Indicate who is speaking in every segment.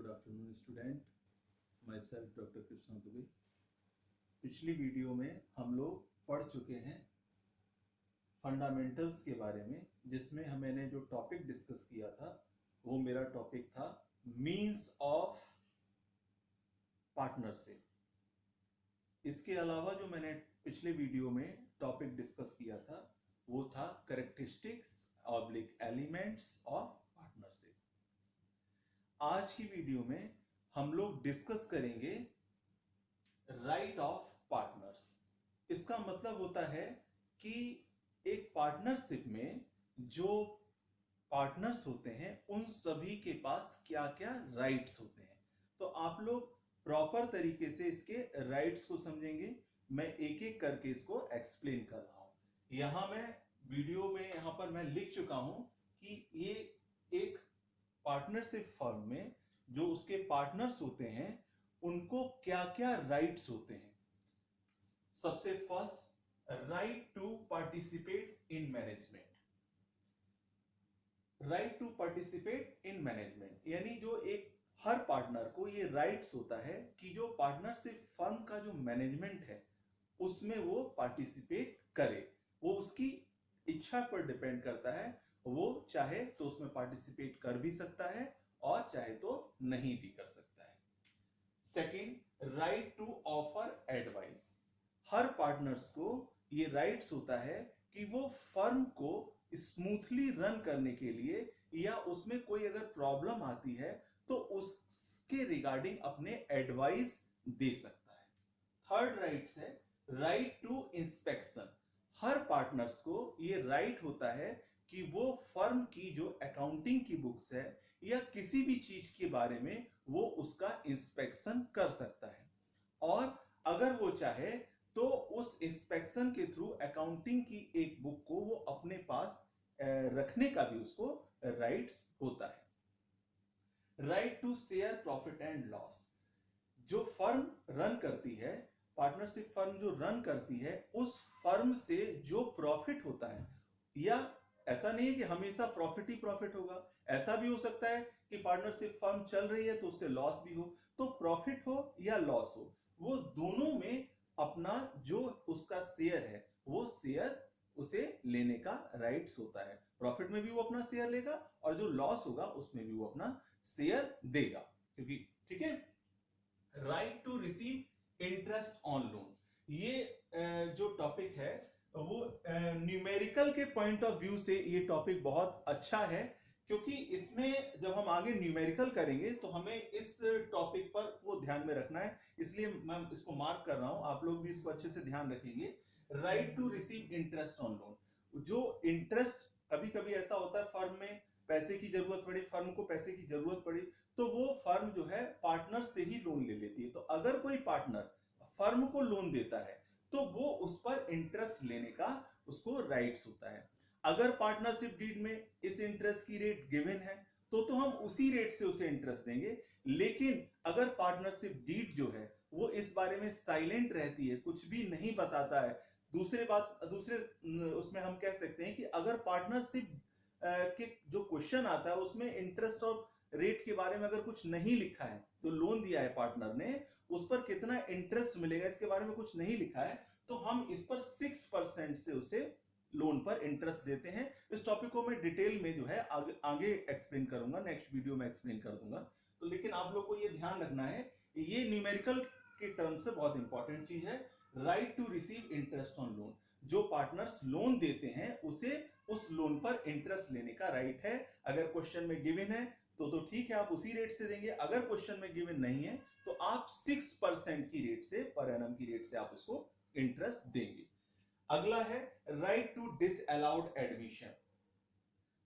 Speaker 1: Good afternoon student, my self doctor Krishna Dubey. पिछली video में हम लोग पढ़ चुके हैं फंडामेंटल्स के बारे में, जिसमें मैंने जो टॉपिक डिस्कस किया था वो मेरा टॉपिक था मीन्स ऑफ पार्टनरशिप। इसके अलावा जो मैंने पिछले वीडियो में टॉपिक डिस्कस किया था वो था characteristics oblique elements of partnership. आज की वीडियो में हम लोग डिस्कस करेंगे राइट ऑफ पार्टनर्स। इसका मतलब होता है कि एक पार्टनरशिप में जो पार्टनर्स होते हैं उन सभी के पास क्या क्या राइट्स होते हैं। तो आप लोग प्रॉपर तरीके से इसके राइट्स को समझेंगे। मैं एक एक करके इसको एक्सप्लेन कर रहा हूं। यहां मैं वीडियो में यहां पर मैं लिख चुका हूं कि ये एक पार्टनरशिप फर्म में जो उसके पार्टनर्स होते हैं उनको क्या क्या राइट्स होते हैं। सबसे first, right to participate in management. Right to participate in management यानी जो एक हर पार्टनर को ये राइट्स होता है कि जो पार्टनरशिप फर्म का जो मैनेजमेंट है उसमें वो पार्टिसिपेट करे। वो उसकी इच्छा पर डिपेंड करता है, वो चाहे तो उसमें पार्टिसिपेट कर भी सकता है और चाहे तो नहीं भी कर सकता है। Second, right to offer advice. हर पार्टनर्स को ये राइट्स होता है कि वो फर्म को स्मूथली रन करने के लिए या उसमें कोई अगर प्रॉब्लम आती है तो उसके रिगार्डिंग अपने एडवाइस दे सकता है। थर्ड राइट्स है राइट टू इंस्पेक्शन। हर पार्टनर्स को ये राइट होता है कि वो फर्म की जो अकाउंटिंग की बुक्स है या किसी भी चीज के बारे में वो उसका इंस्पेक्शन कर सकता है, और अगर वो चाहे तो उस इंस्पेक्शन के थ्रू अकाउंटिंग की एक बुक को वो अपने पास रखने का भी उसको राइट्स होता है। Right to share profit and loss. जो फर्म रन करती है, पार्टनरशिप फर्म जो रन करती है, उस फर्म से जो प्रॉफिट होता है, या ऐसा नहीं है कि हमेशा प्रॉफिट ही प्रॉफिट होगा, ऐसा भी हो सकता है कि पार्टनरशिप फर्म चल रही है तो उससे लॉस भी हो। तो प्रॉफिट हो या लॉस हो, वो दोनों में अपना जो उसका शेयर है वो शेयर उसे लेने का राइट्स होता है। प्रॉफिट में भी वो अपना शेयर लेगा और जो लॉस होगा उसमें भी वो अपना शेयर देगा, क्योंकि ठीक है। Right to receive interest on loan. ये जो टॉपिक है वो न्यूमेरिकल के पॉइंट ऑफ व्यू से ये टॉपिक बहुत अच्छा है, क्योंकि इसमें जब हम आगे न्यूमेरिकल करेंगे तो हमें इस टॉपिक पर वो ध्यान में रखना है, इसलिए मैं इसको मार्क कर रहा हूं। आप लोग भी इसको अच्छे से ध्यान रखेंगे। Right to receive interest on loan. जो इंटरेस्ट, कभी कभी ऐसा होता है फर्म में पैसे की जरूरत पड़ी, फर्म को पैसे की जरूरत पड़ी तो वो फर्म जो है पार्टनर से ही लोन ले लेती है। तो अगर कोई पार्टनर फर्म को लोन देता है तो वो उस पर इंटरेस्ट लेने का उसको राइट्स होता है। अगर पार्टनरशिप डीड में इस इंटरेस्ट की रेट गिवन है तो हम उसी रेट से उसे इंटरेस्ट देंगे। लेकिन अगर पार्टनरशिप डीड जो है वो इस बारे में साइलेंट रहती है, कुछ भी नहीं बताता है, दूसरे उसमें हम कह सकते हैं कि अगर पार्टनरशिप के जो क्वेश्चन आता है उसमें इंटरेस्ट और रेट के बारे में अगर कुछ नहीं लिखा है, तो लोन दिया है पार्टनर ने, उस पर कितना इंटरेस्ट मिलेगा इसके बारे में कुछ नहीं लिखा है, तो हम इस पर 6% से उसे लोन पर इंटरेस्ट देते हैं। इस टॉपिक को मैं डिटेल में जो है आगे एक्सप्लेन करूंगा, नेक्स्ट वीडियो में एक्सप्लेन कर दूंगा। तो लेकिन आप लोग को ये ध्यान रखना है, ये न्यूमेरिकल के टर्म से बहुत इंपॉर्टेंट चीज है। Right to receive interest on loan. जो पार्टनर्स लोन देते हैं उसे उस लोन पर इंटरेस्ट लेने का राइट है। अगर क्वेश्चन में गिवन है तो ठीक है, आप उसी रेट से देंगे। अगर क्वेश्चन में गिवन नहीं है तो आप 6% की रेट से, पर एनम की रेट से आप उसको इंटरेस्ट देंगे। अगला है राइट टू डिसअलाउड एडमिशन।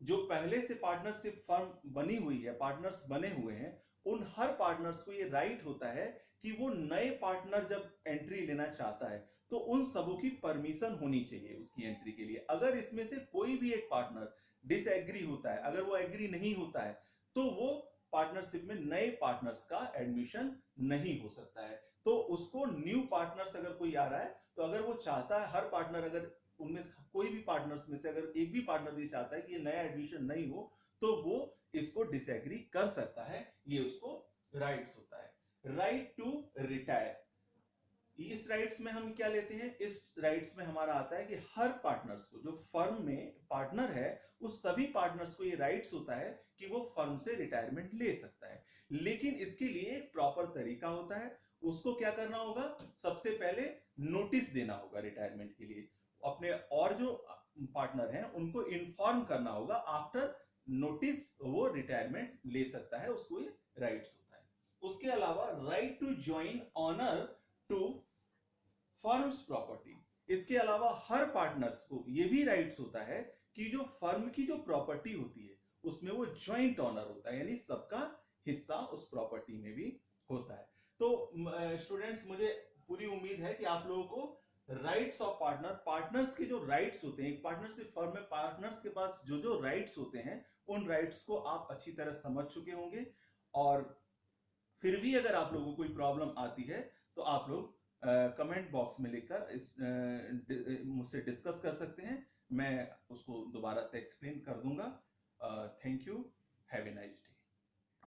Speaker 1: जो पहले से पार्टनरशिप फर्म बनी हुई है, पार्टनर्स बने हुए हैं, उन हर पार्टनर्स को ये राइट होता है कि वो नए पार्टनर जब एंट्री लेना चाहता है तो उन सबों की परमिशन होनी चाहिए उसकी एंट्री के लिए। अगर इसमें से कोई भी एक पार्टनर डिसएग्री होता है, अगर वो एग्री नहीं होता है, तो वो पार्टनरशिप में नए पार्टनर्स का एडमिशन नहीं हो सकता है। तो उसको न्यू पार्टनर्स अगर कोई आ रहा है तो अगर वो चाहता है, हर पार्टनर अगर उनमें कोई भी पार्टनर्स में से अगर एक भी पार्टनर ये चाहता है कि ये नया एडमिशन नहीं हो, तो वो इसको डिसएग्री कर सकता है, ये उसको राइट्स होता है। राइट टू रिटायर, इस राइट्स में हम क्या लेते हैं, इस राइट्स में हमारा आता है कि हर पार्टनर्स को, जो फर्म में पार्टनर है उस सभी पार्टनर्स को ये राइट्स होता है कि वो फर्म से रिटायरमेंट ले सकता है। लेकिन इसके लिए एक प्रॉपर तरीका होता है। उसको क्या करना होगा, सबसे पहले नोटिस देना होगा रिटायरमेंट के लिए, अपने और जो पार्टनर हैं उनको इन्फॉर्म करना होगा। आफ्टर नोटिस वो रिटायरमेंट ले सकता है, उसको ये राइट्स होता है। उसके अलावा right to join owner to firm's property, इसके अलावा हर पार्टनर्स को ये भी राइट्स होता है कि जो फर्म की जो प्रॉपर्टी होती है उसमें वो ज्वाइंट ऑनर होता है, यानी सबका हिस्सा उस प्रॉपर्टी में भी होता है। तो स्टूडेंट्स, मुझे पूरी उम्मीद है कि आप लोगों को राइट्स ऑफ पार्टनर, पार्टनर्स के जो राइट्स होते हैं, एक पार्टनरशिप फर्म में पार्टनर्स के पास जो जो राइट्स होते हैं उन राइट्स को आप अच्छी तरह समझ चुके होंगे। और फिर भी अगर आप लोगों को कोई प्रॉब्लम आती है तो आप लोग कमेंट बॉक्स में लिखकर मुझसे डिस्कस कर सकते हैं, मैं उसको दोबारा से एक्सप्लेन कर दूंगा। Thank you, have a nice day.